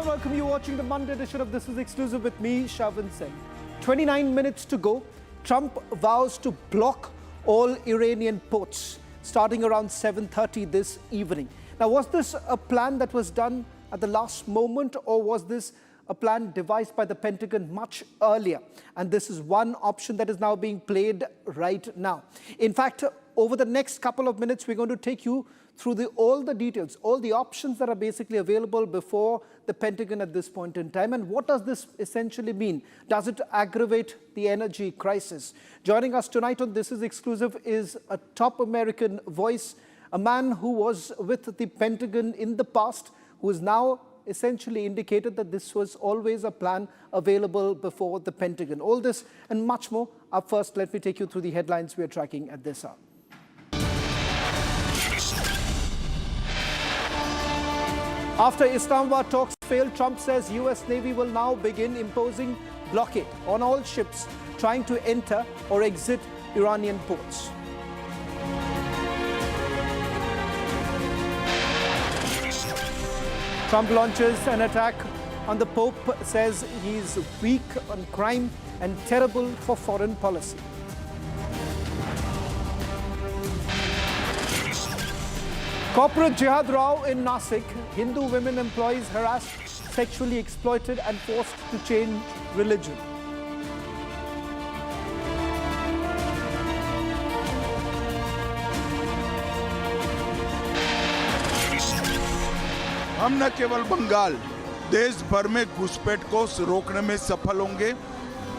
and welcome. You're watching the Monday edition of This Is Exclusive with me, Shavan Sen. 29 minutes to go. Trump vows to block all Iranian ports starting around 7:30 this evening. Now, was this a plan that was done at the last moment, or was this a plan devised by the Pentagon much earlier? And this is one option that is now being played right now. In fact, over the next couple of minutes, we're going to take you through all the details, all the options that are basically available before the Pentagon at this point in time. And what does this essentially mean? Does it aggravate the energy crisis? Joining us tonight on This Is Exclusive is a top American voice, a man who was with the Pentagon in the past, who is now essentially indicated that this was always a plan available before the Pentagon. All this and much more. Up first, let me take you through the headlines we are tracking at this hour. After Islamabad talks failed, Trump says US Navy will now begin imposing blockade on all ships trying to enter or exit Iranian ports. Trump launches an attack on the Pope, says he's weak on crime and terrible for foreign policy. Corporate Jihad row in Nasik. Hindu women employees harassed, sexually exploited and forced to change religion. हम न केवल बंगाल, देश भर में घुसपैठ को रोकने में सफल होंगे।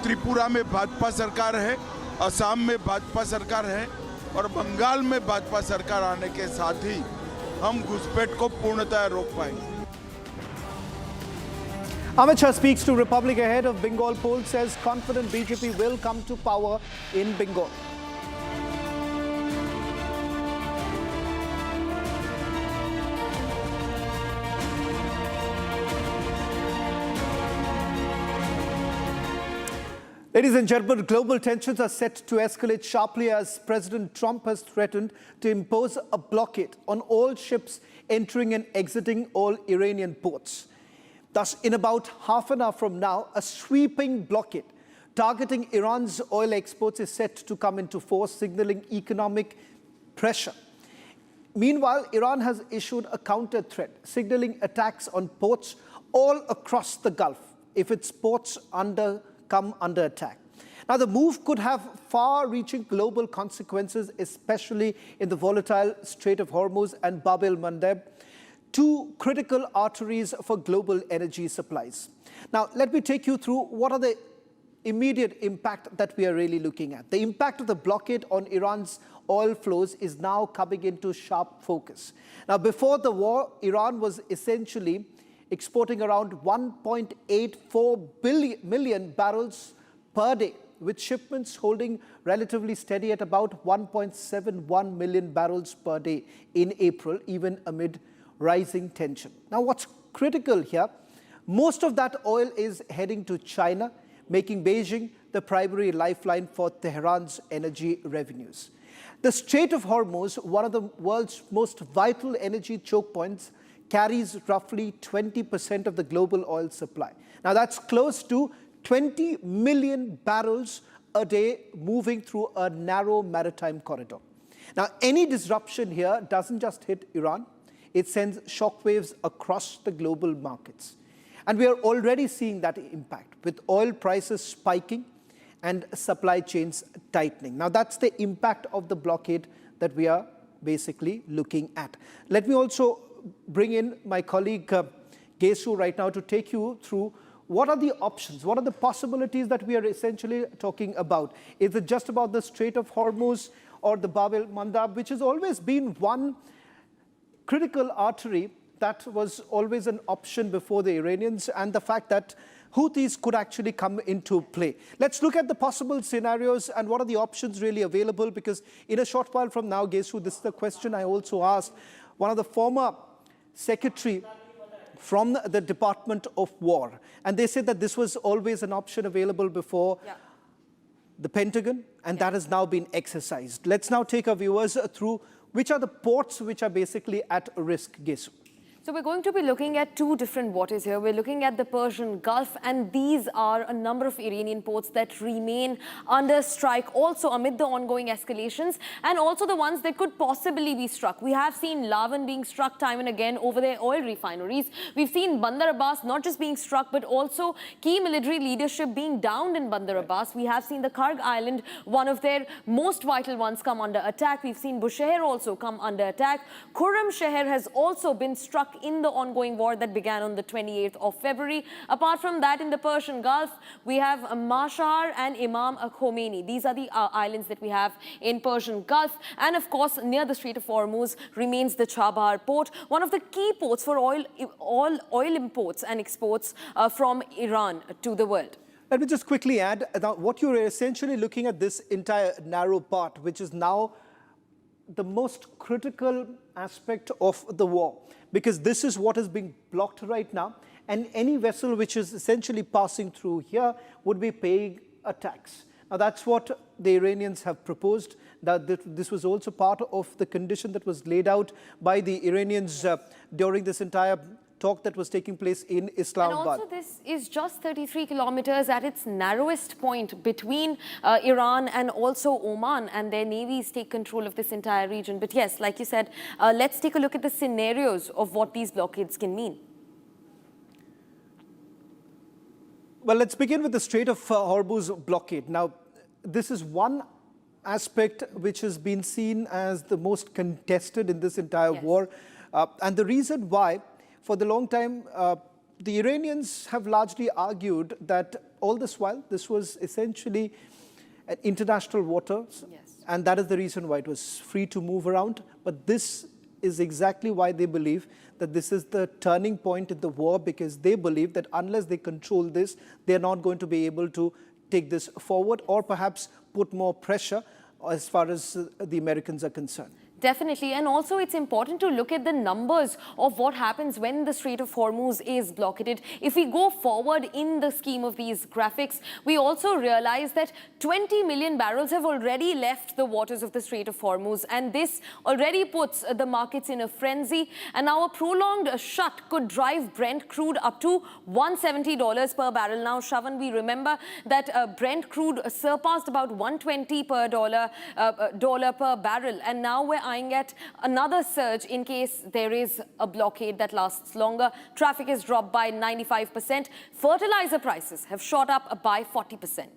त्रिपुरा में भाजपा सरकार है, असम में भाजपा सरकार है और बंगाल में भाजपा सरकार आने के साथ ही हम घुसपैठ को पूर्णतः रोक पाएंगे। Amit Shah speaks to Republic ahead of Bengal poll, says confident BJP will come to power in Bengal. Ladies and gentlemen, global tensions are set to escalate sharply as President Trump has threatened to impose a blockade on all ships entering and exiting all Iranian ports. Thus, in about half an hour from now, a sweeping blockade targeting Iran's oil exports is set to come into force, signaling economic pressure. Meanwhile, Iran has issued a counter threat, signaling attacks on ports all across the Gulf if its ports come under attack. Now, the move could have far-reaching global consequences, especially in the volatile Strait of Hormuz and Bab el-Mandeb, two critical arteries for global energy supplies. Now, let me take you through what are the immediate impact that we are really looking at. The impact of the blockade on Iran's oil flows is now coming into sharp focus. Now, before the war, Iran was essentially exporting around 1.84 million barrels per day, with shipments holding relatively steady at about 1.71 million barrels per day in April, even amid rising tension. Now, what's critical here, most of that oil is heading to China, making Beijing the primary lifeline for Tehran's energy revenues. The Strait of Hormuz, one of the world's most vital energy choke points, carries roughly 20% of the global oil supply. Now, that's close to 20 million barrels a day moving through a narrow maritime corridor. Now, any disruption here doesn't just hit Iran, it sends shockwaves across the global markets. And we are already seeing that impact, with oil prices spiking and supply chains tightening. Now, that's the impact of the blockade that we are basically looking at. Let me also bring in my colleague Gesu right now to take you through what are the options, what are the possibilities that we are essentially talking about. Is it just about the Strait of Hormuz or the Bab el-Mandeb, which has always been one critical artery that was always an option before the Iranians, and the fact that Houthis could actually come into play. Let's look at the possible scenarios and what are the options really available, because in a short while from now, Gesu, this is the question I also asked one of the former secretary from the Department of War. And they said that this was always an option available before the Pentagon, and that has now been exercised. Let's now take our viewers through which are the ports which are basically at risk, Gesu. So we're going to be looking at two different waters here. We're looking at the Persian Gulf, and these are a number of Iranian ports that remain under strike also amid the ongoing escalations, and also the ones that could possibly be struck. We have seen Lavan being struck time and again over their oil refineries. We've seen Bandar Abbas not just being struck, but also key military leadership being downed in Bandar Abbas. We have seen the Karg Island, one of their most vital ones, come under attack. We've seen Bushehr also come under attack. Khurram Sheher has also been struck in the ongoing war that began on the 28th of February. Apart from that, in the Persian Gulf, we have Mashhar and Imam Khomeini. These are the islands that we have in Persian Gulf. And of course, near the Strait of Hormuz remains the Chabahar port, one of the key ports for all oil imports and exports from Iran to the world. Let me just quickly add that what you're essentially looking at this entire narrow part, which is now the most critical aspect of the war, because this is what is being blocked right now, and any vessel which is essentially passing through here would be paying a tax. Now that's what the Iranians have proposed, that this was also part of the condition that was laid out by the Iranians during this entire talk that was taking place in Islamabad. And also this is just 33 kilometers at its narrowest point between Iran and also Oman, and their navies take control of this entire region. But yes, like you said, let's take a look at the scenarios of what these blockades can mean. Well, let's begin with the Strait of Hormuz blockade. Now, this is one aspect which has been seen as the most contested in this entire war. And the reason why, for the long time, the Iranians have largely argued that all this while, this was essentially an international waters, and that is the reason why it was free to move around. But this is exactly why they believe that this is the turning point in the war, because they believe that unless they control this, they're not going to be able to take this forward or perhaps put more pressure as far as the Americans are concerned. Definitely. And also it's important to look at the numbers of what happens when the Strait of Hormuz is blockaded. If we go forward in the scheme of these graphics, we also realize that 20 million barrels have already left the waters of the Strait of Hormuz. And this already puts the markets in a frenzy. And now a prolonged shut could drive Brent crude up to $170 per barrel. Now, Shravan, we remember that Brent crude surpassed about $120 per dollar per barrel. And now we're eyeing at another surge in case there is a blockade that lasts longer. Traffic has dropped by 95%. Fertilizer prices have shot up by 40%.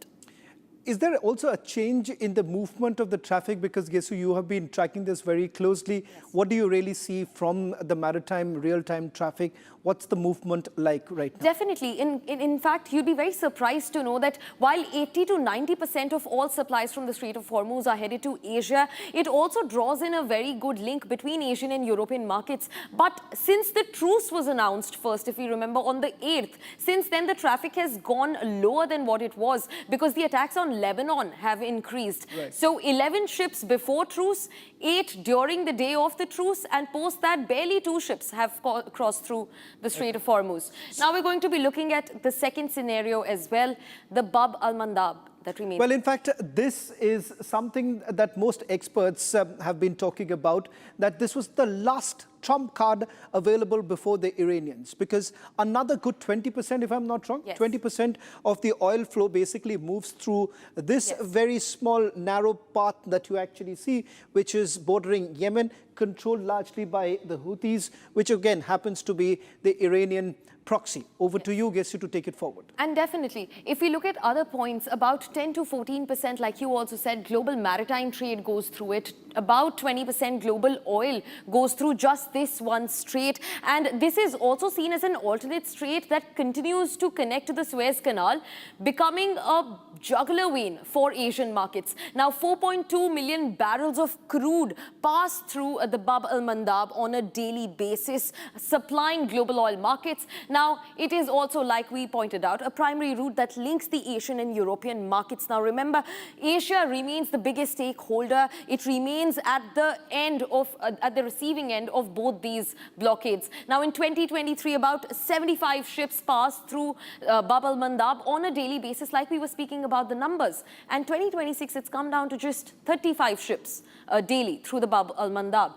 Is there also a change in the movement of the traffic? Because, Gesu, you have been tracking this very closely. What do you really see from the maritime real-time traffic? What's the movement like right now? Definitely. In fact, you'd be very surprised to know that while 80 to 90% of all supplies from the Strait of Hormuz are headed to Asia, it also draws in a very good link between Asian and European markets. But since the truce was announced first, if we remember, on the 8th, since then the traffic has gone lower than what it was because the attacks on Lebanon have increased. So 11 ships before truce, 8 during the day of the truce, and post that barely 2 ships have crossed through the Strait of Hormuz. Now we're going to be looking at the second scenario as well, the Bab al-Mandab that remains. Well, in fact, this is something that most experts have been talking about, that this was the last trump card available before the Iranians, because another good 20%, if I'm not wrong, 20% of the oil flow basically moves through this very small, narrow path that you actually see, which is bordering Yemen, controlled largely by the Houthis, which again happens to be the Iranian proxy. Over to you, Gesu, to take it forward. And definitely, if we look at other points, about 10 to 14%, like you also said, global maritime trade goes through it. About 20% global oil goes through just this one strait. And this is also seen as an alternate strait that continues to connect to the Suez Canal, becoming a jugular vein for Asian markets. Now, 4.2 million barrels of crude pass through the Bab al-Mandab on a daily basis, supplying global oil markets. Now, it is also, like we pointed out, a primary route that links the Asian and European markets. Now, remember, Asia remains the biggest stakeholder. It remains at the end of, at the receiving end of both these blockades. Now, in 2023, about 75 ships passed through Bab al-Mandab on a daily basis, like we were speaking about the numbers. And 2026, it's come down to just 35 ships daily through the Bab al-Mandab.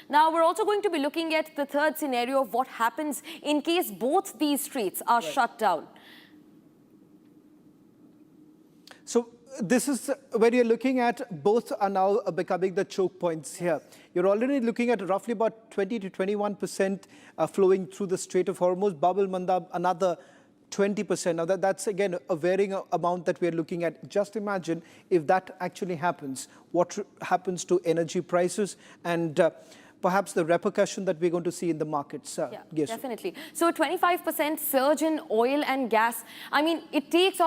Now, we're also going to be looking at the third scenario of what happens in case both these straits are shut down. So this is where you're looking at both are now becoming the choke points here. You're already looking at roughly about 20 to 21% flowing through the Strait of Hormuz, Bab el-Mandab another 20%. Now that's again a varying amount that we're looking at. Just imagine if that actually happens, what happens to energy prices and perhaps the repercussion that we're going to see in the markets. Yeah, definitely. So 25% surge in oil and gas. I mean, it takes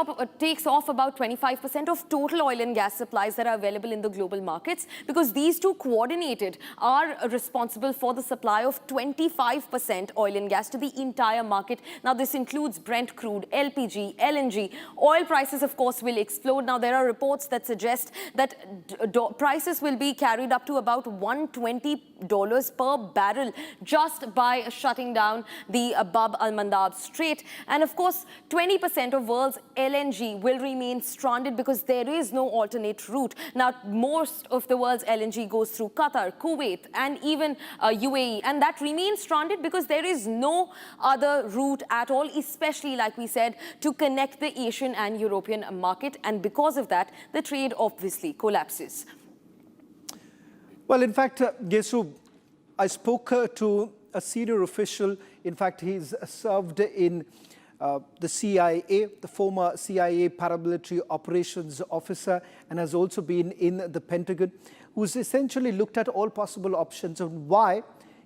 off about 25% of total oil and gas supplies that are available in the global markets, because these two coordinated are responsible for the supply of 25% oil and gas to the entire market. Now, this includes Brent crude, LPG, LNG. Oil prices, of course, will explode. Now, there are reports that suggest that prices will be carried up to about $120 per barrel just by shutting down the Bab al-Mandab Strait. And of course, 20% of world's LNG will remain stranded because there is no alternate route. Now, most of the world's LNG goes through Qatar, Kuwait, and even UAE. And that remains stranded because there is no other route at all, especially, like we said, to connect the Asian and European market. And because of that, the trade obviously collapses. Well, in fact, Gesu, I spoke to a senior official. In fact, he's served in the CIA, the former CIA paramilitary operations officer, and has also been in the Pentagon, who's essentially looked at all possible options and why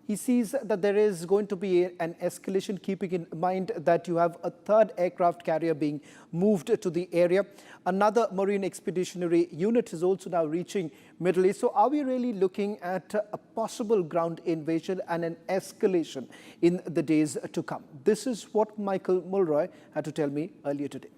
he sees that there is going to be an escalation, keeping in mind that you have a third aircraft carrier being moved to the area. Another marine expeditionary unit is also now reaching Middle East. So are we really looking at a possible ground invasion and an escalation in the days to come? This is what Michael Mulroy had to tell me earlier today.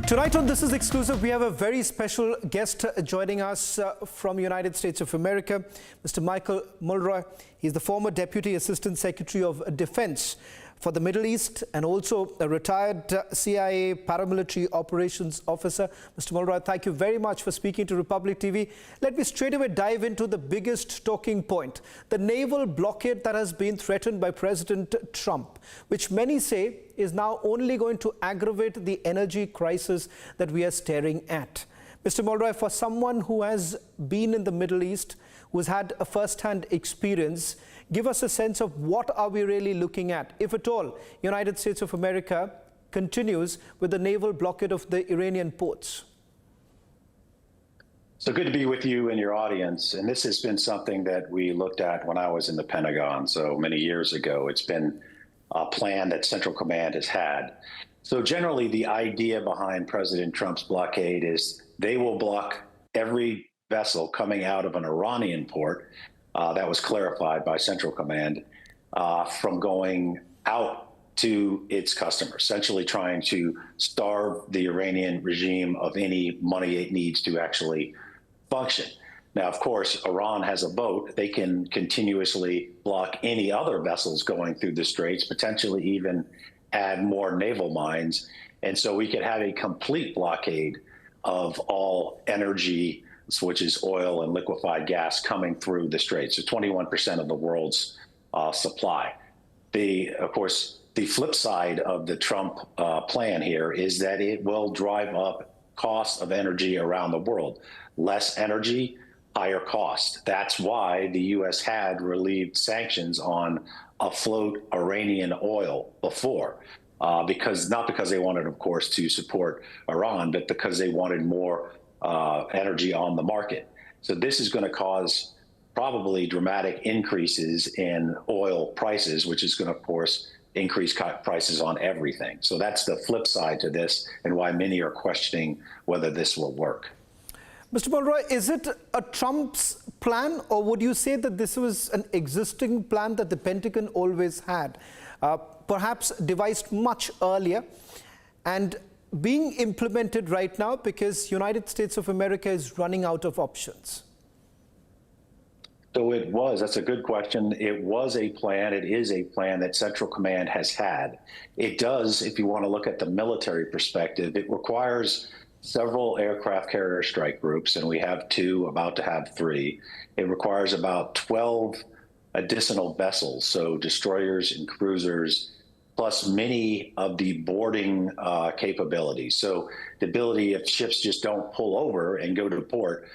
Tonight on This Is Exclusive, we have a very special guest joining us from United States of America, Mr. Michael Mulroy. He's the former Deputy Assistant Secretary of Defense for the Middle East and also a retired CIA paramilitary operations officer. Mr. Mulroy, thank you very much for speaking to Republic TV. Let me straight away dive into the biggest talking point, the naval blockade that has been threatened by President Trump, which many say is now only going to aggravate the energy crisis that we are staring at. Mr. Mulroy, for someone who has been in the Middle East, who's had a first-hand experience, give us a sense of what are we really looking at, if at all, United States of America continues with the naval blockade of the Iranian ports. So good to be with you and your audience. And this has been something that we looked at when I was in the Pentagon, so many years ago. It's been a plan that Central Command has had. So generally, the idea behind President Trump's blockade is they will block every vessel coming out of an Iranian port, that was clarified by Central Command, from going out to its customers, essentially trying to starve the Iranian regime of any money it needs to actually function. Now, of course, Iran has a boat. They can continuously block any other vessels going through the straits, potentially even add more naval mines. And so we could have a complete blockade of all energy, which is oil and liquefied gas, coming through the straits. So 21% of the world's supply. Of course, the flip side of the Trump plan here is that it will drive up costs of energy around the world. Less energy, higher cost. That's why the U.S. had relieved sanctions on afloat Iranian oil before, not because they wanted, of course, to support Iran, but because they wanted more energy on the market. So this is going to cause probably dramatic increases in oil prices, which is going to, of course, increase prices on everything. So that's the flip side to this, and why many are questioning whether this will work. Mr. Mulroy, is it a Trump's plan, or would you say that this was an existing plan that the Pentagon always had, perhaps devised much earlier and being implemented right now because United States of America is running out of options? So it was, that's a good question. It was a plan, it is a plan that Central Command has had. It does, if you want to look at the military perspective, it requires several aircraft carrier strike groups, and we have 2, about to have 3. It requires about 12 additional vessels, so destroyers and cruisers, plus many of the boarding capabilities. So the ability, if ships just don't pull over and go to port,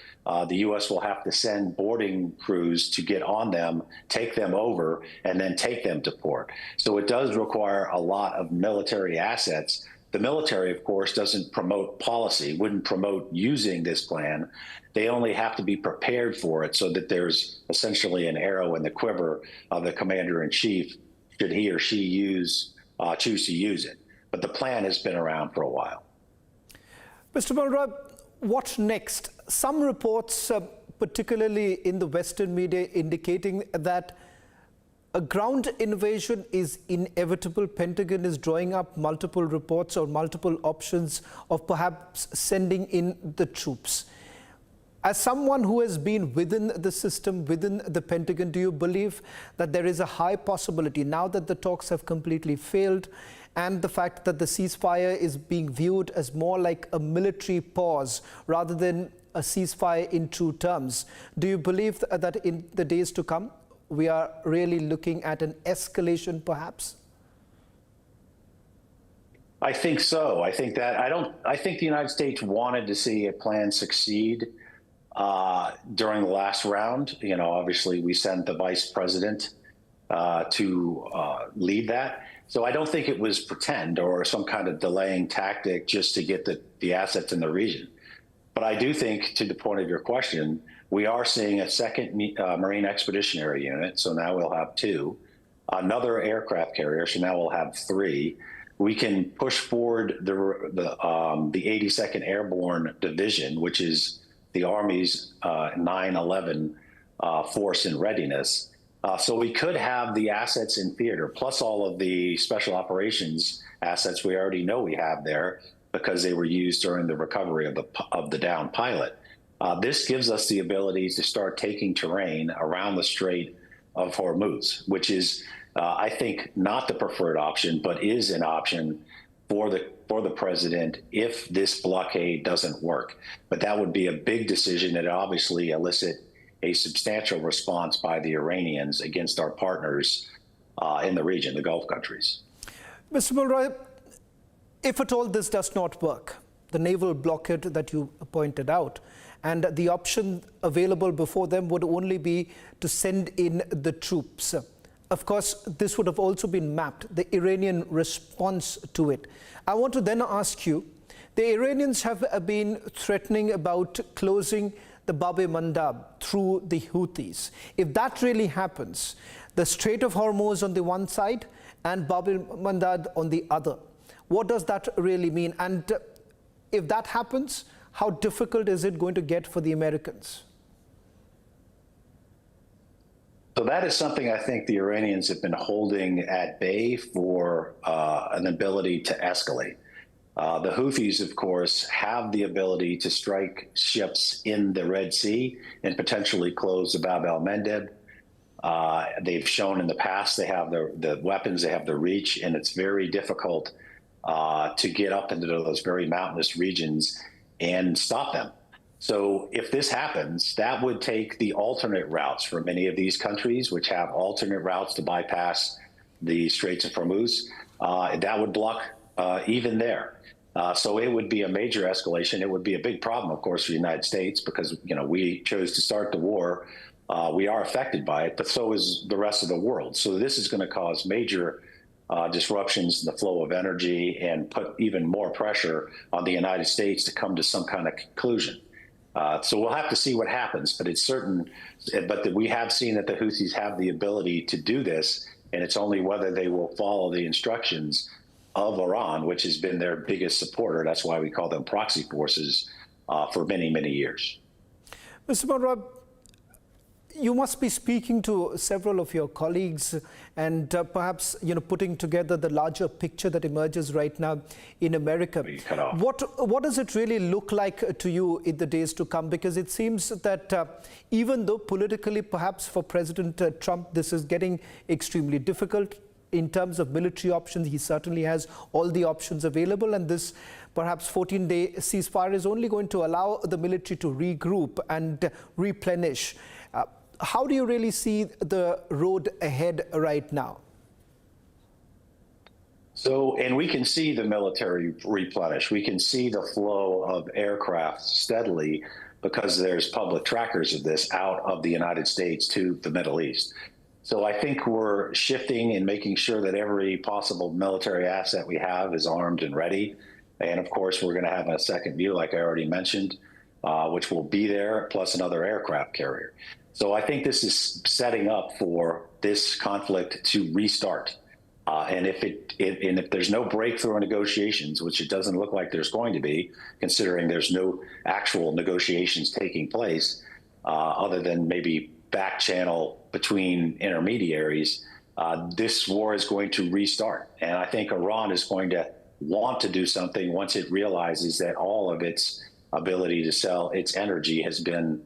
the U.S. will have to send boarding crews to get on them, take them over, and then take them to port. So it does require a lot of military assets. The military, of course, doesn't promote policy, wouldn't promote using this plan. They only have to be prepared for it so that there's essentially an arrow in the quiver of the commander-in-chief should he or she choose to use it. But the plan has been around for a while. Mr. Mulroy, what next? Some reports, particularly in the Western media, indicating that a ground invasion is inevitable. Pentagon is drawing up multiple reports or multiple options of perhaps sending in the troops. As someone who has been within the system, within the Pentagon, do you believe that there is a high possibility, now that the talks have completely failed and the fact that the ceasefire is being viewed as more like a military pause rather than a ceasefire in true terms, do you believe that in the days to come, we are really looking at an escalation perhaps? I think so. I think the United States wanted to see a plan succeed during the last round. You know, obviously we sent the vice president to lead that. So I don't think it was pretend or some kind of delaying tactic just to get the assets in the region. But I do think, to the point of your question, we are seeing a second Marine Expeditionary Unit, so now we'll have 2. Another aircraft carrier, so now we'll have 3. We can push forward the 82nd Airborne Division, which is the Army's 9/11 force in readiness. So we could have the assets in theater, plus all of the special operations assets we already know we have there because they were used during the recovery of the downed pilot. This gives us the ability to start taking terrain around the Strait of Hormuz, which is, I think, not the preferred option, but is an option for the president if this blockade doesn't work. But that would be a big decision that obviously elicit a substantial response by the Iranians against our partners in the region, the Gulf countries. Mr. Mulroy, if at all this does not work, the naval blockade that you pointed out, and the option available before them would only be to send in the troops. Of course, this would have also been mapped, the Iranian response to it. I want to then ask you, the Iranians have been threatening about closing the Bab-e-Mandab through the Houthis. If that really happens, the Strait of Hormuz on the one side and Bab-e-Mandab on the other, what does that really mean? And if that happens, how difficult is it going to get for the Americans? So that is something I think the Iranians have been holding at bay for an ability to escalate. The Houthis, of course, have the ability to strike ships in the Red Sea and potentially close the Bab el-Mandeb. They've shown in the past they have the weapons, they have the reach, and it's very difficult to get up into those very mountainous regions and stop them. So if this happens, that would take the alternate routes for many of these countries, which have alternate routes to bypass the Straits of Hormuz. That would block even there. So it would be a major escalation. It would be a big problem, of course, for the United States because, you know, we chose to start the war. We are affected by it, but so is the rest of the world. So this is going to cause major disruptions in the flow of energy and put even more pressure on the United States to come to some kind of conclusion. So we'll have to see what happens, but it's certain. But we have seen that the Houthis have the ability to do this, and it's only whether they will follow the instructions of Iran, which has been their biggest supporter. That's why we call them proxy forces for many, many years. Mr. Mulroy, you must be speaking to several of your colleagues and perhaps, you know, putting together the larger picture that emerges right now in America. What does it really look like to you in the days to come? Because it seems that even though politically, perhaps for President Trump, this is getting extremely difficult in terms of military options, he certainly has all the options available, and this perhaps 14-day ceasefire is only going to allow the military to regroup and replenish. How do you really see the road ahead right now? So, and we can see the military replenish. We can see the flow of aircraft steadily because there's public trackers of this out of the United States to the Middle East. So I think we're shifting and making sure that every possible military asset we have is armed and ready. And of course, we're going to have a second view, like I already mentioned, which will be there, plus another aircraft carrier. So I think this is setting up for this conflict to restart. And if there's no breakthrough in negotiations, which it doesn't look like there's going to be, considering there's no actual negotiations taking place, other than maybe back channel between intermediaries, this war is going to restart. And I think Iran is going to want to do something once it realizes that all of its ability to sell its energy has been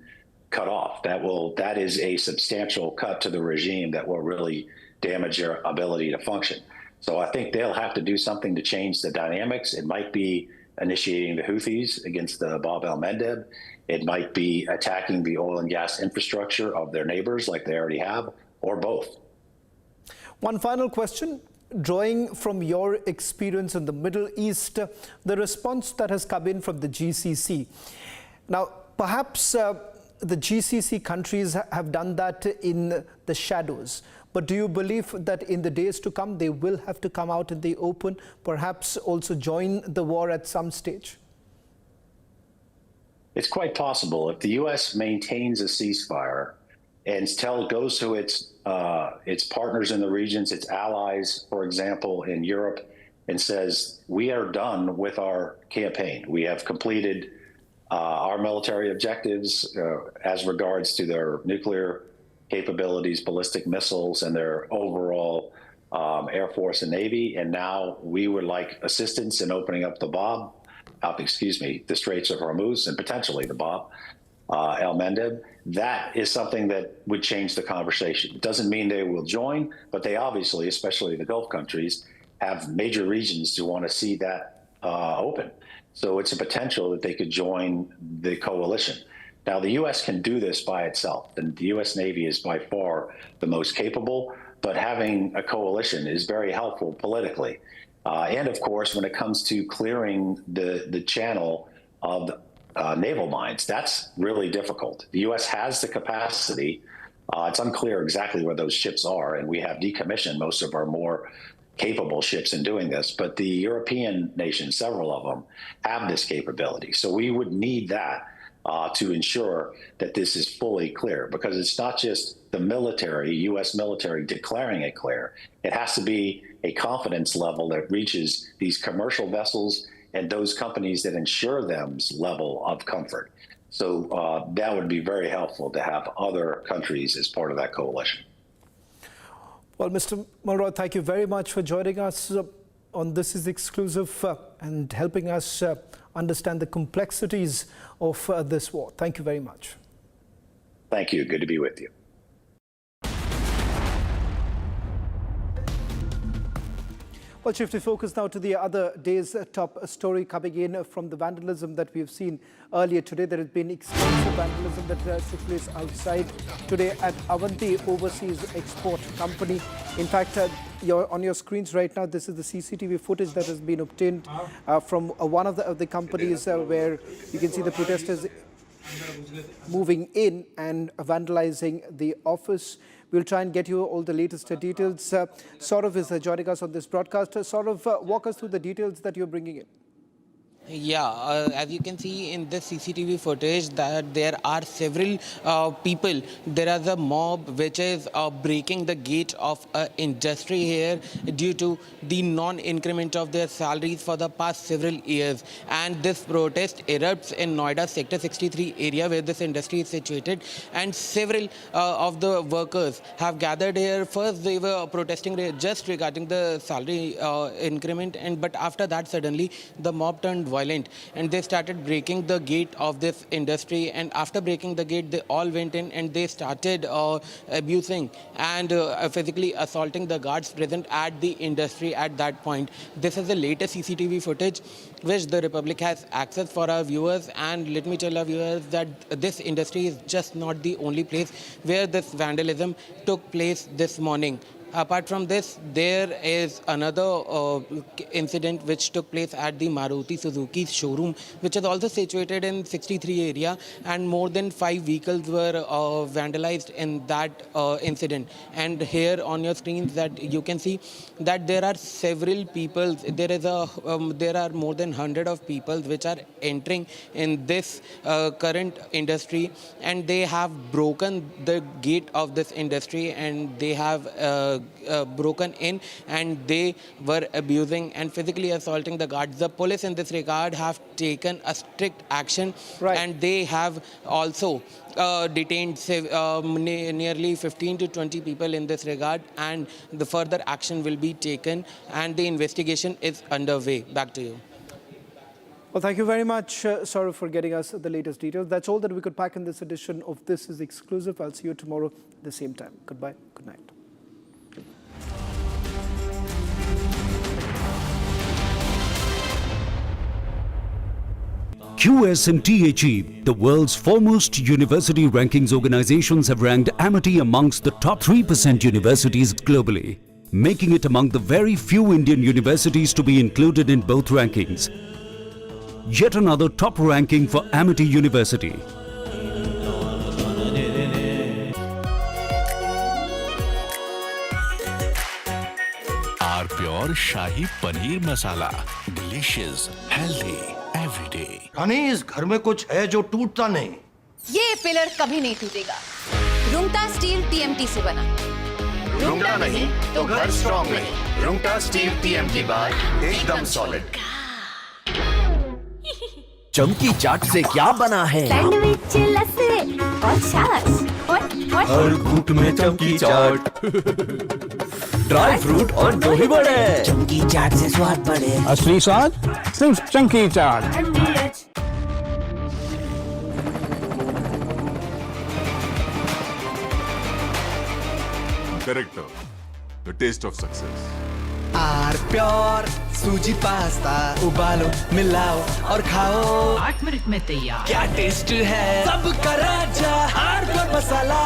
cut off. That is a substantial cut to the regime that will really damage your ability to function. So I think they'll have to do something to change the dynamics. It might be initiating the Houthis against the Bab el-Mandeb. It might be attacking the oil and gas infrastructure of their neighbors like they already have, or both. One final question. Drawing from your experience in the Middle East, the response that has come in from the GCC. Now, perhaps the GCC countries have done that in the shadows. But do you believe that in the days to come, they will have to come out in the open, perhaps also join the war at some stage? It's quite possible. If the U.S. maintains a ceasefire and goes to its partners in the regions, its allies, for example, in Europe, and says, we are done with our campaign. We have completed our military objectives as regards to their nuclear capabilities, ballistic missiles, and their overall Air Force and Navy. And now we would like assistance in opening up the the Straits of Hormuz and potentially the Bab el-Mandeb. That is something that would change the conversation. It doesn't mean they will join, but they obviously, especially the Gulf countries, have major reasons to want to see that open. So it's a potential that they could join the coalition. Now, the U.S. can do this by itself, and the U.S. Navy is by far the most capable, but having a coalition is very helpful politically. And of course, when it comes to clearing the channel of naval mines, that's really difficult. The U.S. has the capacity. It's unclear exactly where those ships are, and we have decommissioned most of our more capable ships in doing this, but the European nations, several of them, have this capability. So we would need that to ensure that this is fully clear, because it's not just the military, U.S. military, declaring it clear. It has to be a confidence level that reaches these commercial vessels and those companies that ensure them's level of comfort. So that would be very helpful to have other countries as part of that coalition. Well, Mr. Mulroy, thank you very much for joining us on This Is Exclusive and helping us understand the complexities of this war. Thank you very much. Thank you. Good to be with you. Well, shifting focus now to the other day's top story coming in from the vandalism that we've seen earlier today. There has been extensive vandalism that took place outside today at Avanti Overseas Export Company. In fact, on your screens right now, this is the CCTV footage that has been obtained from one of the companies where you can see the protesters moving in and vandalizing the office. We'll try and get you all the latest details. Saurav is joining us on this broadcast. Saurav, walk us through the details that you're bringing in. Yeah, as you can see in this CCTV footage that there are several people. There is a mob which is breaking the gate of industry here due to the non-increment of their salaries for the past several years. And this protest erupts in Noida Sector 63 area where this industry is situated. And several of the workers have gathered here. First, they were protesting just regarding the salary increment. But after that, suddenly the mob turned violent, and they started breaking the gate of this industry. And after breaking the gate, they all went in and they started abusing and physically assaulting the guards present at the industry at that point. This is the latest CCTV footage which the Republic has access for our viewers. And let me tell our viewers that this industry is just not the only place where this vandalism took place this morning. Apart from this, there is another incident which took place at the Maruti Suzuki showroom, which is also situated in 63 area, and more than 5 vehicles were vandalized in that incident. And here on your screens that you can see that there are several people, there are more than 100 of people which are entering in this current industry, and they have broken the gate of this industry, and they have broken in, and they were abusing and physically assaulting the guards. The police in this regard have taken a strict action, and they have also detained nearly 15 to 20 people in this regard, and the further action will be taken, and the investigation is underway. Back to you. Well, thank you very much, Saurav, for getting us the latest details. That's all that we could pack in this edition of This Is Exclusive. I'll see you tomorrow at the same time. Goodbye. Good night. QSMTHE, the world's foremost university rankings organizations, have ranked Amity amongst the top 3% universities globally, making it among the very few Indian universities to be included in both rankings. Yet another top ranking for Amity University. Pure Shahi Paneer Masala. Delicious, healthy, every day. रानी, इस घर में कुछ है जो टूटता नहीं। ये pillar कभी नहीं टूटेगा। रुंगटा स्टील TMT से बना। रुंगटा नहीं तो घर स्ट्रॉन्ग नहीं। रुंगटा स्टील TMT बार एकदम सॉलिड। चमकी चाट से क्या बना है? सैंडविच, लस्सी और छाछ और हर घूंट में चमकी चाट। ड्राई फ्रूट और दही बड़े। चमकी चाट से स्वाद बढ़े। असली स्वाद सिर्फ चमकी चाट। Character, the taste of success. आर प्योर सूजी पास्ता उबालो मिलाओ और खाओ 8 मिनट में तैयार। क्या टेस्ट है सबका राजा आर प्योर मसाला।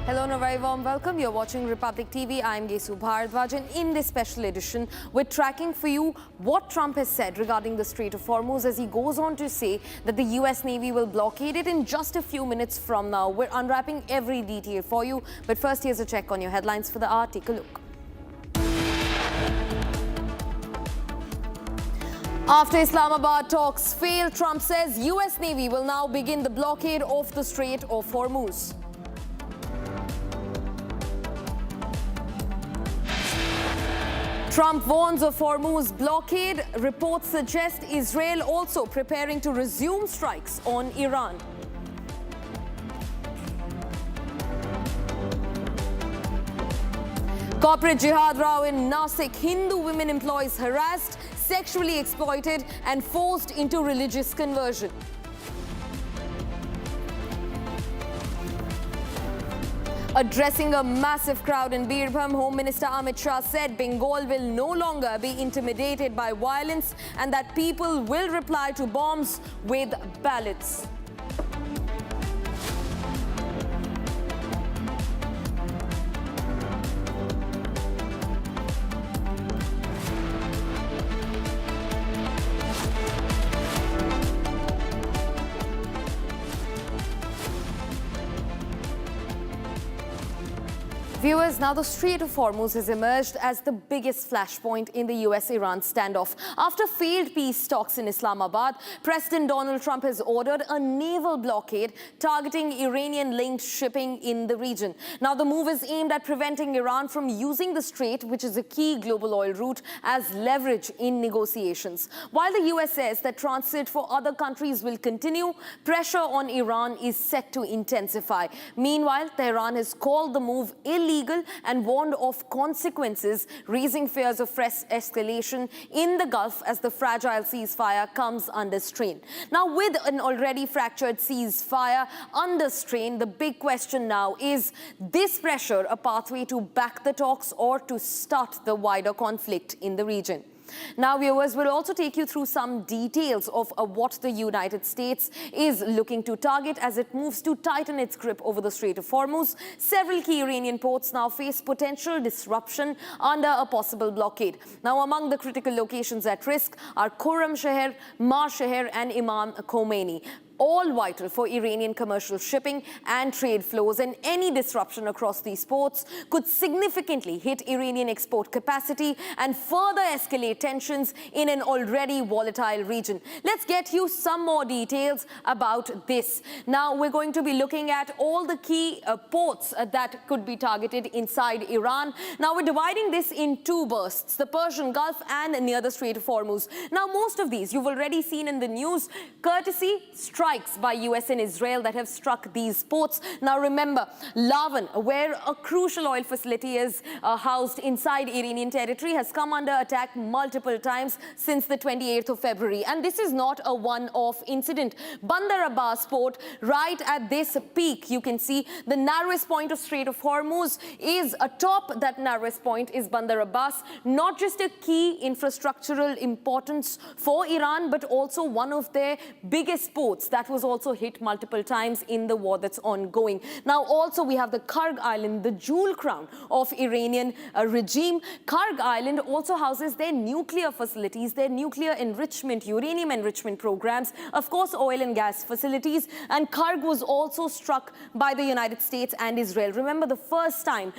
Hello and a very warm welcome. You're watching Republic TV. I'm Gesu Bharadwaj, and in this special edition, we're tracking for you what Trump has said regarding the Strait of Hormuz, as he goes on to say that the US Navy will blockade it in just a few minutes from now. We're unwrapping every detail for you. But first, here's a check on your headlines for the hour. Take a look. After Islamabad talks fail, Trump says US Navy will now begin the blockade of the Strait of Hormuz. Trump warns of Hormuz blockade. Reports suggest Israel also preparing to resume strikes on Iran. Corporate Jihad row in Nasik. Hindu women employees harassed, sexually exploited and forced into religious conversion. Addressing a massive crowd in Birbhum, Home Minister Amit Shah said Bengal will no longer be intimidated by violence and that people will reply to bombs with ballots. Viewers, now the Strait of Hormuz has emerged as the biggest flashpoint in the US-Iran standoff. After failed peace talks in Islamabad, President Donald Trump has ordered a naval blockade targeting Iranian-linked shipping in the region. Now the move is aimed at preventing Iran from using the strait, which is a key global oil route, as leverage in negotiations. While the US says that transit for other countries will continue, pressure on Iran is set to intensify. Meanwhile, Tehran has called the move illegal and warned of consequences, raising fears of fresh escalation in the Gulf as the fragile ceasefire comes under strain. Now, with an already fractured ceasefire under strain, the big question now is this pressure a pathway to back the talks or to start the wider conflict in the region? Now, viewers, will also take you through some details of what the United States is looking to target as it moves to tighten its grip over the Strait of Hormuz. Several key Iranian ports now face potential disruption under a possible blockade. Now, among the critical locations at risk are Khorramshahr, Marshahr and Imam Khomeini, all vital for Iranian commercial shipping and trade flows, and any disruption across these ports could significantly hit Iranian export capacity and further escalate tensions in an already volatile region. Let's get you some more details about this. Now, we're going to be looking at all the key ports that could be targeted inside Iran. Now, we're dividing this in two bursts, the Persian Gulf and near the Strait of Hormuz. Now, most of these you've already seen in the news, courtesy strikes by US and Israel that have struck these ports. Now remember, Lavan, where a crucial oil facility is housed inside Iranian territory, has come under attack multiple times since the 28th of February. And this is not a one-off incident. Bandar Abbas port, right at this peak, you can see the narrowest point of Strait of Hormuz is atop that narrowest point is Bandar Abbas. Not just a key infrastructural importance for Iran, but also one of their biggest ports that was also hit multiple times in the war that's ongoing. Now also we have the Karg Island, the jewel crown of Iranian regime. Karg Island also houses their nuclear facilities, their nuclear enrichment, uranium enrichment programs, of course oil and gas facilities, and Karg was also struck by the United States and Israel. Remember the first time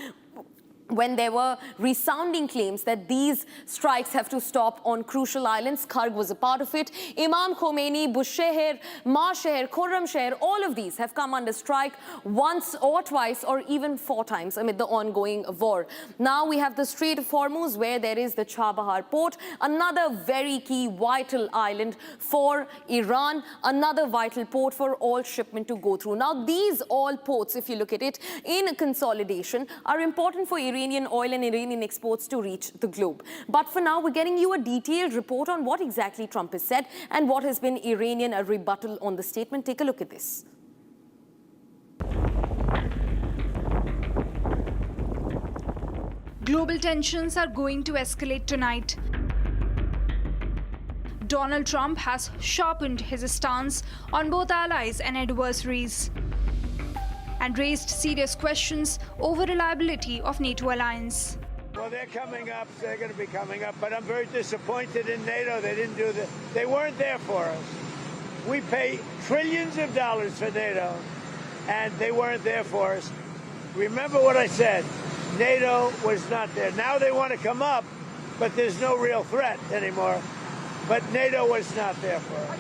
when there were resounding claims that these strikes have to stop on crucial islands, Karg was a part of it. Imam Khomeini, Bushehr, Marshahr, Khorramshahr, all of these have come under strike once or twice or even 4 times amid the ongoing war. Now we have the Strait of Hormuz, where there is the Chabahar port, another very key vital island for Iran, another vital port for all shipment to go through. Now these all ports, if you look at it in consolidation, are important for Iranian oil and Iranian exports to reach the globe. But for now, we're getting you a detailed report on what exactly Trump has said and what has been Iranian rebuttal on the statement. Take a look at this. Global tensions are going to escalate tonight. Donald Trump has sharpened his stance on both allies and adversaries and raised serious questions over reliability of NATO alliance. Well, they're coming up. They're going to be coming up. But I'm very disappointed in NATO. They didn't do that. They weren't there for us. We pay trillions of dollars for NATO, and they weren't there for us. Remember what I said. NATO was not there. Now they want to come up, but there's no real threat anymore. But NATO was not there for us.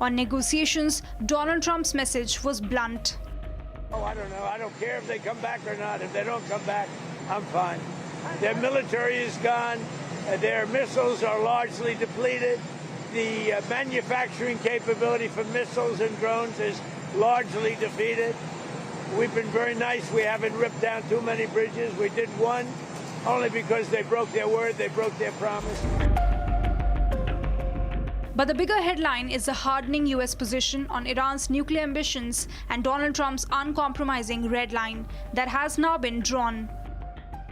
On negotiations, Donald Trump's message was blunt. Oh, I don't know. I don't care if they come back or not. If they don't come back, I'm fine. Their military is gone. Their missiles are largely depleted. The manufacturing capability for missiles and drones is largely defeated. we've been very nice. We haven't ripped down too many bridges. We did one only because they broke their word, they broke their promise. But the bigger headline is the hardening US position on Iran's nuclear ambitions and Donald Trump's uncompromising red line that has now been drawn.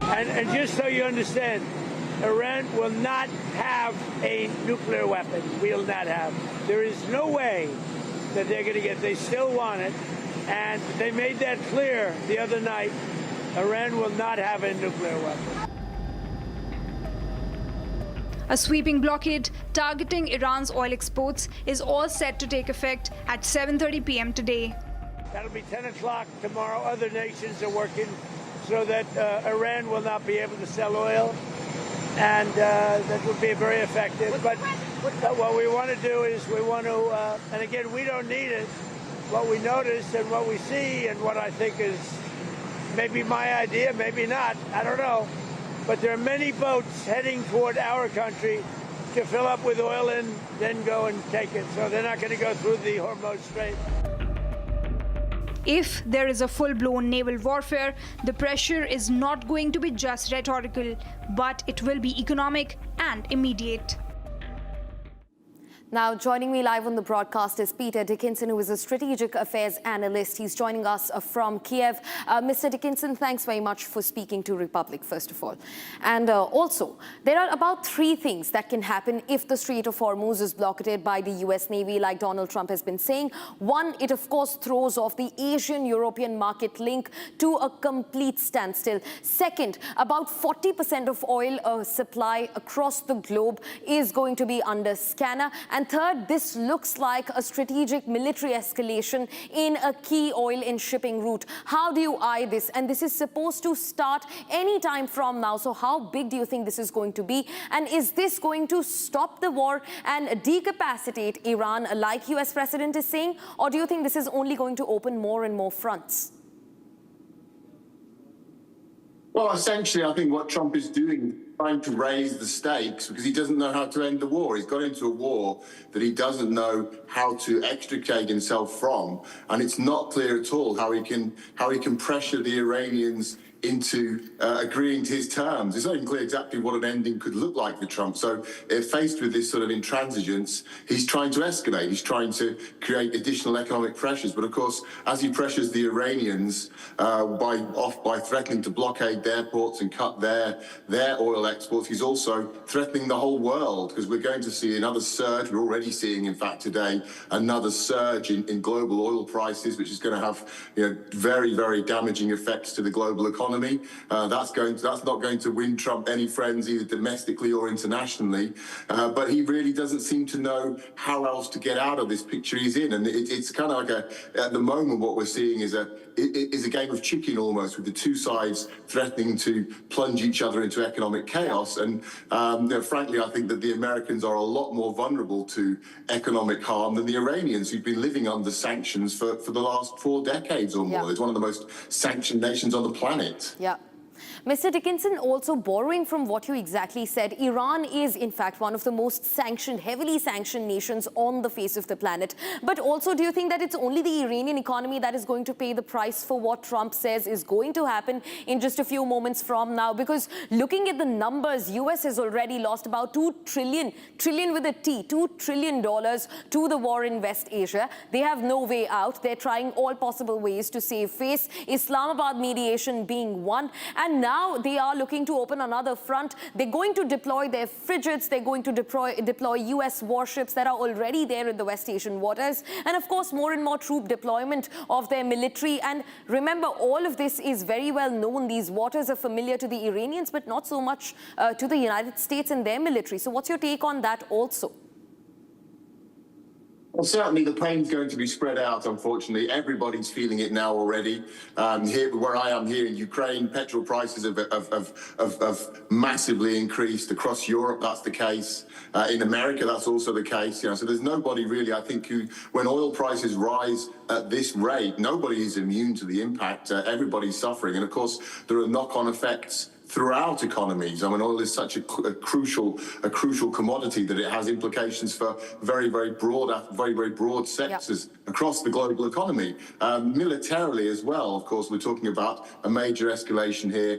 And just so you understand, Iran will not have a nuclear weapon. We'll not have. There is no way that they're going to get. They still want it. And they made that clear the other night. Iran will not have a nuclear weapon. A sweeping blockade targeting Iran's oil exports is all set to take effect at 7:30 p.m. today. That'll be 10 o'clock tomorrow. Other nations are working so that Iran will not be able to sell oil. And that will be very effective. But what we want to do is we want to, and again, we don't need it. What we notice and what we see and what I think is maybe my idea, maybe not, I don't know. But there are many boats heading toward our country to fill up with oil and then go and take it. So they're not going to go through the Hormuz Strait. If there is a full-blown naval warfare, the pressure is not going to be just rhetorical, but it will be economic and immediate. Now, joining me live on the broadcast is Peter Dickinson, who is a strategic affairs analyst. He's joining us from Kiev. Mr. Dickinson, thanks very much for speaking to Republic, first of all. And also, there are about 3 things that can happen if the Strait of Hormuz is blockaded by the US Navy, like Donald Trump has been saying. One, it of course throws off the Asian-European market link to a complete standstill. Second, about 40% of oil supply across the globe is going to be under scanner. And third, this looks like a strategic military escalation in a key oil and shipping route. How do you eye this? And this is supposed to start any time from now. So how big do you think this is going to be? And is this going to stop the war and decapacitate Iran, like US President is saying? Or do you think this is only going to open more and more fronts? Well, essentially, I think what Trump is doing, trying to raise the stakes because he doesn't know how to end the war. He's got into a war that he doesn't know how to extricate himself from, and it's not clear at all how he can pressure the Iranians into agreeing to his terms. It's not even clear exactly what an ending could look like for Trump. So faced with this sort of intransigence, he's trying to escalate. He's trying to create additional economic pressures. But of course, as he pressures the Iranians by threatening to blockade their ports and cut their oil exports, he's also threatening the whole world, because we're going to see another surge. We're already seeing, in fact, today, another surge in global oil prices, which is going to have very, very damaging effects to the global economy. That's not going to win Trump any friends either domestically or internationally. But he really doesn't seem to know how else to get out of this picture he's in. And it's kind of like at the moment what we're seeing is a game of chicken almost, with the two sides threatening to plunge each other into economic chaos. And frankly, I think that the Americans are a lot more vulnerable to economic harm than the Iranians, who've been living under sanctions for the last 4 decades or more. It's one of the most sanctioned nations on the planet. Yeah. Mr. Dickinson, also borrowing from what you exactly said, Iran is in fact one of the most sanctioned, heavily sanctioned nations on the face of the planet. But also, do you think that it's only the Iranian economy that is going to pay the price for what Trump says is going to happen in just a few moments from now? Because looking at the numbers, US has already lost about $2 trillion with a T, $2 trillion to the war in West Asia. They have no way out. They're trying all possible ways to save face, Islamabad mediation being one. And now they are looking to open another front. They're going to deploy their frigates. They're going to deploy US warships that are already there in the West Asian waters. And of course, more and more troop deployment of their military. And remember, all of this is very well known. These waters are familiar to the Iranians, but not so much to the United States and their military. So what's your take on that also? Well, certainly the pain's going to be spread out, unfortunately. Everybody's feeling it now already. Here, where I am here in Ukraine, petrol prices have massively increased. Across Europe, that's the case. In America, that's also the case. So there's nobody really, I think, who, when oil prices rise at this rate, nobody is immune to the impact. Everybody's suffering. And of course, there are knock-on effects throughout economies. I mean, oil is such a crucial commodity that it has implications for very broad sectors across the global economy. Militarily as well, of course, we're talking about a major escalation here,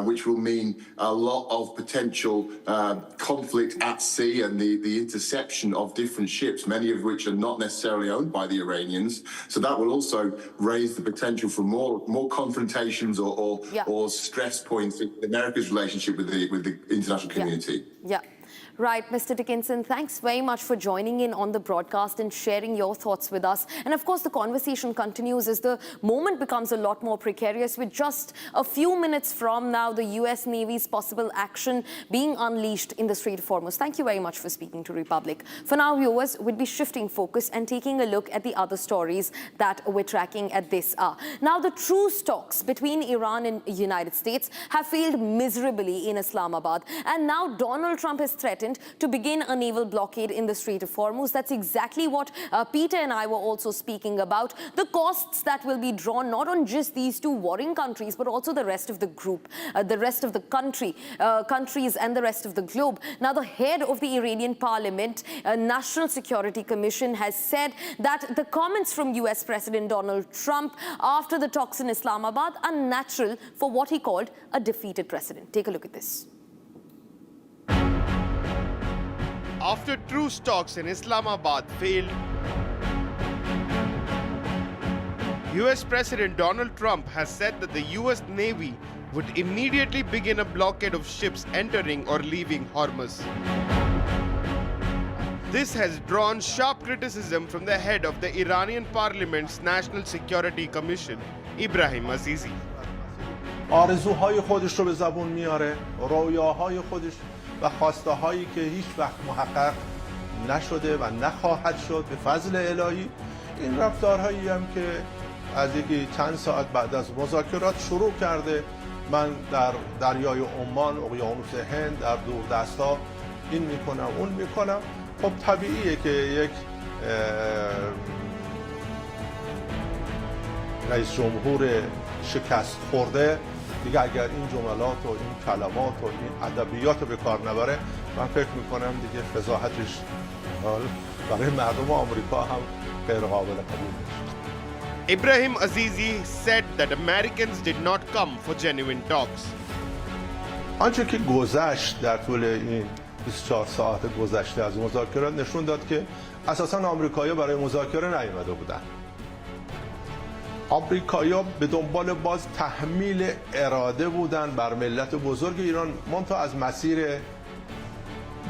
which will mean a lot of potential conflict at sea and the interception of different ships, many of which are not necessarily owned by the Iranians. So that will also raise the potential for more confrontations or stress points in America's relationship with the international community. Yeah. Right, Mr. Dickinson, thanks very much for joining in on the broadcast and sharing your thoughts with us. And of course, the conversation continues as the moment becomes a lot more precarious, with just a few minutes from now, the US Navy's possible action being unleashed in the Strait of Hormuz. Thank you very much for speaking to Republic. For now, viewers, we'll be shifting focus and taking a look at the other stories that we're tracking at this hour. Now, the truce talks between Iran and the United States have failed miserably in Islamabad. And now Donald Trump has threatened to begin a naval blockade in the Strait of Hormuz. That's exactly what Peter and I were also speaking about. The costs that will be drawn not on just these two warring countries, but also the rest of the group, the rest of the countries and the rest of the globe. Now, the head of the Iranian Parliament, National Security Commission, has said that the comments from US President Donald Trump after the talks in Islamabad are natural for what he called a defeated president. Take a look at this. After truce talks in Islamabad failed, US President Donald Trump has said that the US Navy would immediately begin a blockade of ships entering or leaving Hormuz. This has drawn sharp criticism from the head of the Iranian Parliament's National Security Commission, Ibrahim Azizi. آرزوهای خودش رو به زبون میاره، رویاهای خودش و خواسته هایی که هیچ وقت محقق نشده و نخواهد شد به فضل الهی. این رفتارهایی هم که از یکی چند ساعت بعد از مذاکرات شروع کرده، من در دریای عمان، اقیانوس هند، در دوردست‌ها این میکنم اون میکنم. خب طبیعیه که یک رئیس جمهور شکست خورده دیگه اگر این جملات و این کلمات و این ادبیات رو به کار نبره، من فکر میکنم دیگه فضاحتش برای مردم آمریکا هم غیر قابل قبول میشه. Ibrahim Azizi said that Americans did not come for genuine talks. آنچه که گذشت در طول این 24 ساعت گذشته از مذاکرات نشون داد که اساساً آمریکایی‌ها برای مذاکره نیامده بودن. آمریکایی‌ها به دنبال باز تحمیل اراده بودن بر ملت بزرگ ایران، منتها از مسیر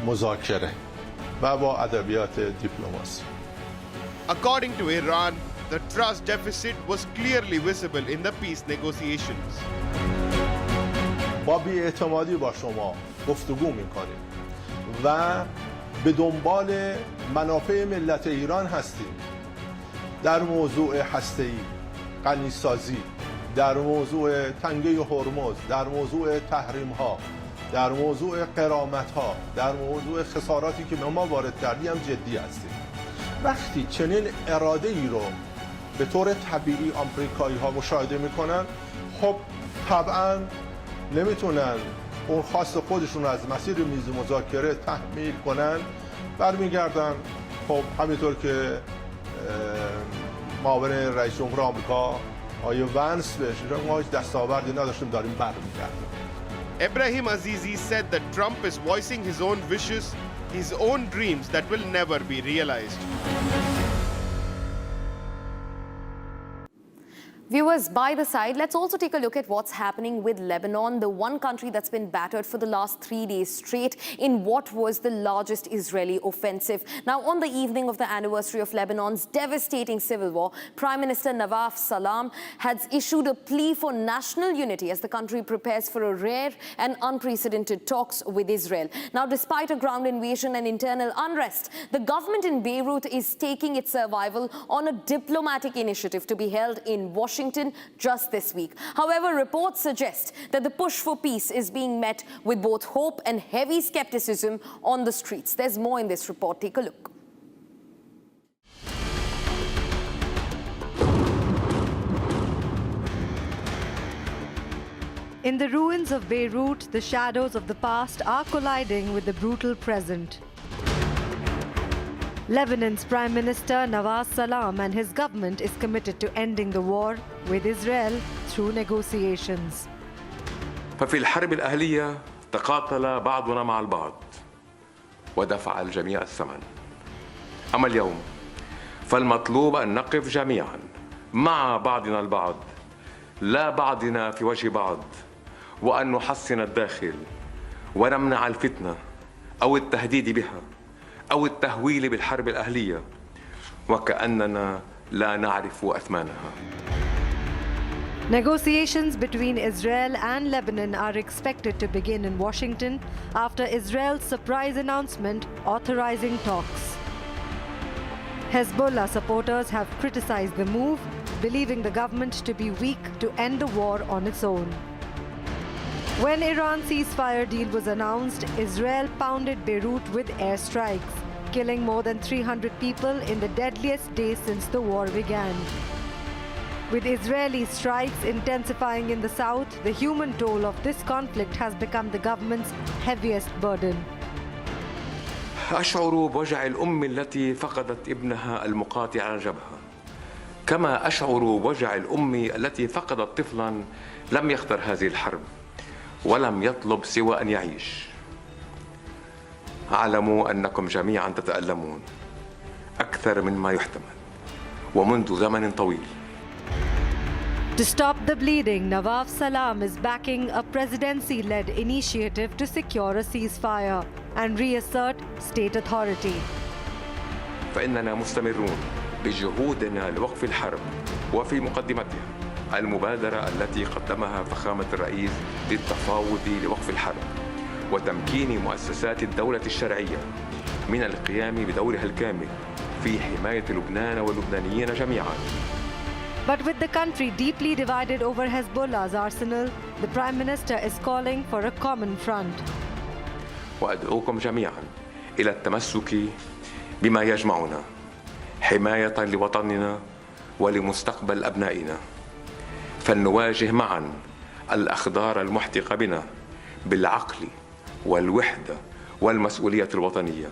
مذاکره و با ادبیات دیپلماسی. According to Iran, the trust deficit was clearly visible in the peace negotiations. با بی‌اعتمادی با شما گفتگو می‌کنیم و به دنبال منافع ملت ایران هستیم در موضوع هسته‌ای، غنیسازی، در موضوع تنگه هرمز، در موضوع تحریم‌ها، در موضوع غرامت‌ها، در موضوع خساراتی که به ما وارد کردی هم جدی هستیم. وقتی چنین اراده‌ای رو به طور طبیعی آمریکایی‌ها مشاهده می‌کنن، خب طبعاً نمیتونن اون خواست خودشون از مسیر میز مذاکره تحمیل کنن، برمیگردن. خب همینطور که معاون رئیس جمهور آمریکا آقای ونس بهش ما هیچ دستاوردی نداشتیم داریم برمیگردیم. Ibrahim Azizi said that Trump is voicing his own wishes, his own dreams that will never be realized. Viewers, by the side, let's also take a look at what's happening with Lebanon, the one country that's been battered for the last 3 days straight in what was the largest Israeli offensive. Now, on the evening of the anniversary of Lebanon's devastating civil war, Prime Minister Nawaf Salam has issued a plea for national unity as the country prepares for a rare and unprecedented talks with Israel. Now, despite a ground invasion and internal unrest, the government in Beirut is taking its survival on a diplomatic initiative to be held in Washington just this week. However, reports suggest that the push for peace is being met with both hope and heavy skepticism on the streets. There's more in this report. Take a look. In the ruins of Beirut, the shadows of the past are colliding with the brutal present. Lebanon's Prime Minister Nawaz Salam and his government is committed to ending the war with Israel through negotiations. ففي الحرب الأهلية تقاتل بعضنا مع البعض ودفع الجميع الثمن. أما اليوم فالمطلوب أن نقف جميعا مع بعضنا البعض لا بعضنا في وجه بعض وأن نحصن الداخل ونمنع الفتنة أو التهديد بها أو التهويل بالحرب الأهلية وكأننا لا نعرف أثمانها. Negotiations between Israel and Lebanon are expected to begin in Washington after Israel's surprise announcement authorizing talks. Hezbollah supporters have criticized the move, believing the government to be weak to end the war on its own. When Iran's ceasefire deal was announced, Israel pounded Beirut with airstrikes, killing more than 300 people in the deadliest day since the war began. With Israeli strikes intensifying in the south, the human toll of this conflict has become the government's heaviest burden. أشعر بوجع الأم التي فقدت ابنها المقاتل على الجبهة، كما أشعر بوجع الأم التي فقدت طفلا لم يختر هذه الحرب ولم يطلب سوى أن يعيش. أعلم أنكم جميعا تتألمون أكثر مما يحتمل ومنذ زمن طويل. To stop the bleeding, Nawaz Salam is backing a presidency-led initiative to secure a ceasefire and reassert state authority. فإننا مستمرون بجهودنا لوقف الحرب وفي مقدمتها المبادرة التي قدمها فخامة الرئيس للتفاوض لوقف الحرب وتمكين مؤسسات الدولة الشرعية من القيام بدورها الكامل في حماية لبنان واللبنانيين جميعاً. But with the country deeply divided over Hezbollah's arsenal, the Prime Minister is calling for a common front. وأدعوكم جميعاً إلى التمسك بما يجمعنا حماية لوطننا ولمستقبل أبنائنا فلنواجه معاً الأخضار المحتقة بنا بالعقل والوحدة والمسؤولية الوطنية.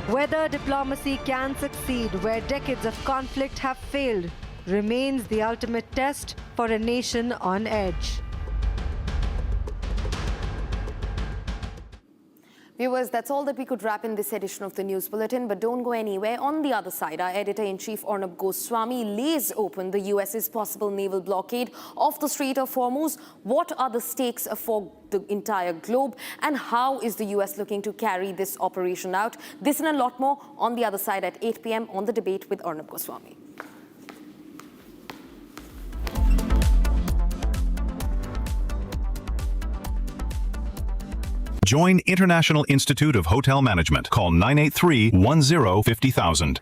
Whether diplomacy can succeed where decades of conflict have failed remains the ultimate test for a nation on edge. Viewers, that's all that we could wrap in this edition of the News Bulletin, but don't go anywhere. On the other side, our editor-in-chief Arnab Goswami lays open the US's possible naval blockade of the Strait of Hormuz. What are the stakes for the entire globe, and how is the US looking to carry this operation out? This and a lot more on the other side at 8 p.m. on The Debate with Arnab Goswami. Join International Institute of Hotel Management. Call 983-10-50,000.